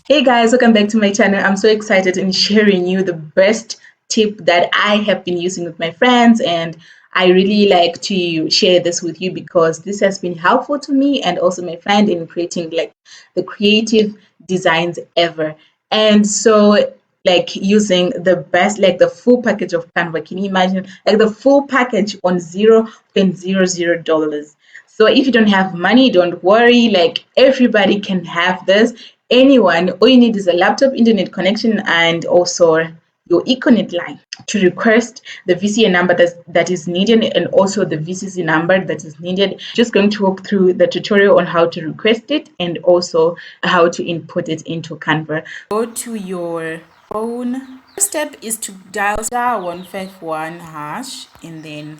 Hey guys, welcome back to my channel. I'm so excited in sharing you the best tip that I have been using with my friends, and I really like to share this with you because this has been helpful to me and also my friend in creating like the creative designs ever. And so like using the best, like the full package of Canva. Can you imagine like the full package on $0.00? So if you don't have money, don't worry. Like everybody can have this. Anyone, all you need is a laptop, internet connection, and also your Ethernet line to request the VCA number that is needed and also the VCC number that is needed. Just going to walk through the tutorial on how to request it and also how to input it into Canva. Go to your phone. First step is to dial *151# and then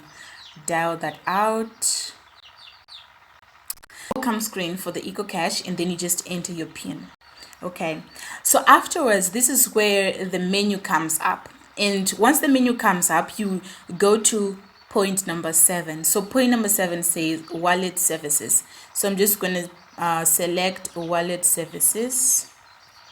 dial that out. Welcome screen for the EcoCash, and then you just enter your PIN. Okay, so afterwards, this is where the menu comes up, and once the menu comes up, you go to point number 7. So point number 7 says wallet services. So I'm just going to select wallet services.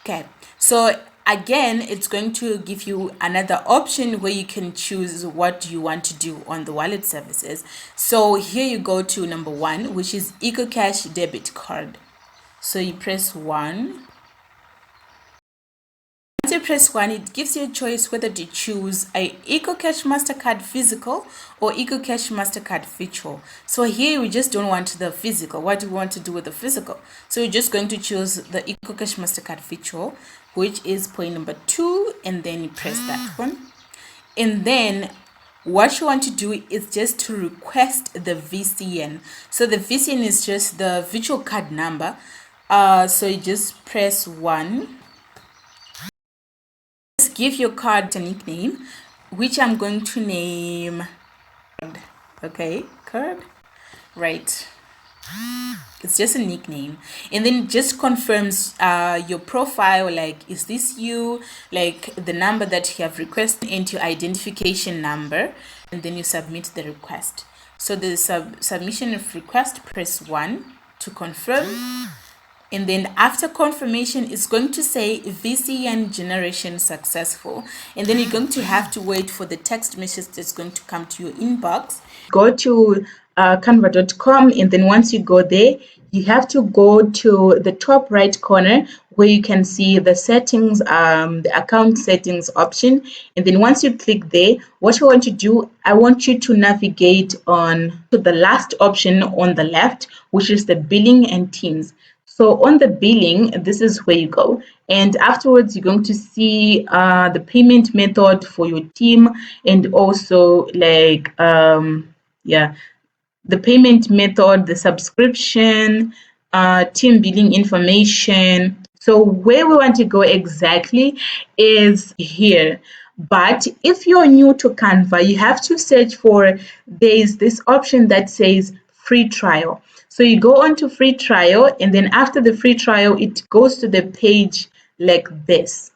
Okay, so again, it's going to give you another option where you can choose what you want to do on the wallet services. So here you go to number 1, which is EcoCash debit card. So you press 1. Once you press 1, it gives you a choice whether to choose a EcoCash MasterCard physical or EcoCash MasterCard virtual. So here we just don't want the physical. What do we want to do with the physical? So we're just going to choose the EcoCash MasterCard virtual, which is point number 2, and then you press that one. And then what you want to do is just to request the VCN. So the VCN is just the virtual card number. So you just press 1. Give your card a nickname, which I'm going to name okay, card, right? It's just a nickname, and then just confirms your profile, like is this you, like the number that you have requested, into your identification number, and then you submit the request. So the submission of request, press 1 to confirm. And then after confirmation, it's going to say VCN generation successful. And then you're going to have to wait for the text message that's going to come to your inbox. Go to canva.com, and then once you go there, you have to go to the top right corner where you can see the settings, the account settings option. And then once you click there, what you want to do, I want you to navigate on to the last option on the left, which is the billing and teams. So on the billing, this is where you go. And afterwards, you're going to see the payment method for your team, and also like, the payment method, the subscription, team billing information. So where we want to go exactly is here. But if you're new to Canva, you have to search for, there's this option that says free trial. So you go on to free trial, and then after the free trial, it goes to the page like this.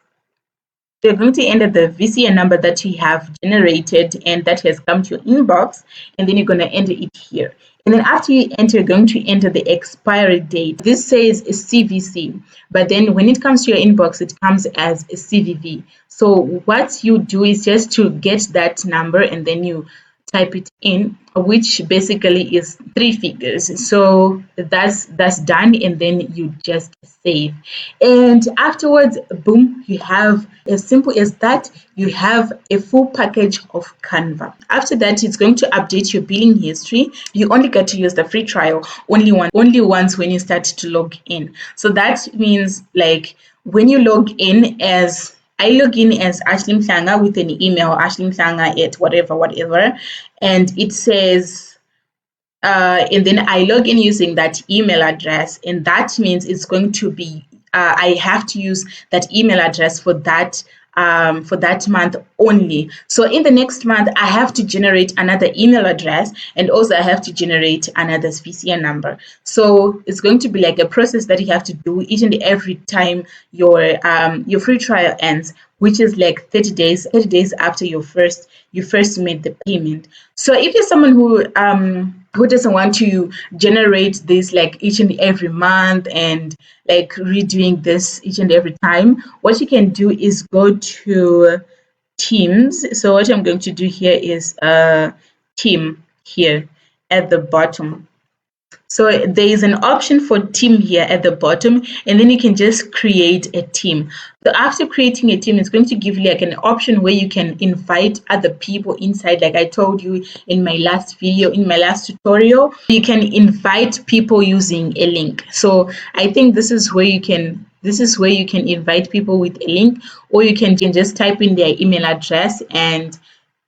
You're going to enter the VCA number that you have generated and that has come to your inbox, and then you're going to enter it here. And then after you enter, you're going to enter the expiry date. This says a CVC, but then when it comes to your inbox, it comes as a CVV. So what you do is just to get that number, and then you type it in, which basically is 3 figures. So that's done, and then you just save, and afterwards, boom, you have, as simple as that, you have a full package of Canva. After that, it's going to update your billing history. You only get to use the free trial only once when you start to log in. So that means like when you log in, as I log in as Ashley Mhlanga with an email, ashley.mhlanga at whatever, and it says, and then I log in using that email address, and that means it's going to be, I have to use that email address for that month only. So in the next month, I have to generate another email address, and also I have to generate another VCN number. So it's going to be like a process that you have to do each and every time your free trial ends, which is like 30 days after you first made the payment. So if you're someone who who doesn't want to generate this like each and every month and like redoing this each and every time? What you can do is go to Teams. So what I'm going to do here is team here at the bottom. So there is an option for team here at the bottom, and then you can just create a team. So after creating a team, it's going to give you like an option where you can invite other people inside. Like I told you in my last video, in my last tutorial, you can invite people using a link. So I think this is where you can invite people with a link, or you can just type in their email address, and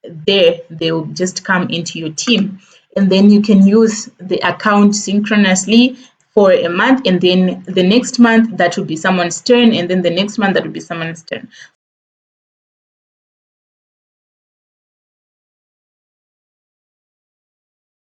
there they will just come into your team, and then you can use the account synchronously for a month, and then the next month that will be someone's turn, and then the next month that will be someone's turn.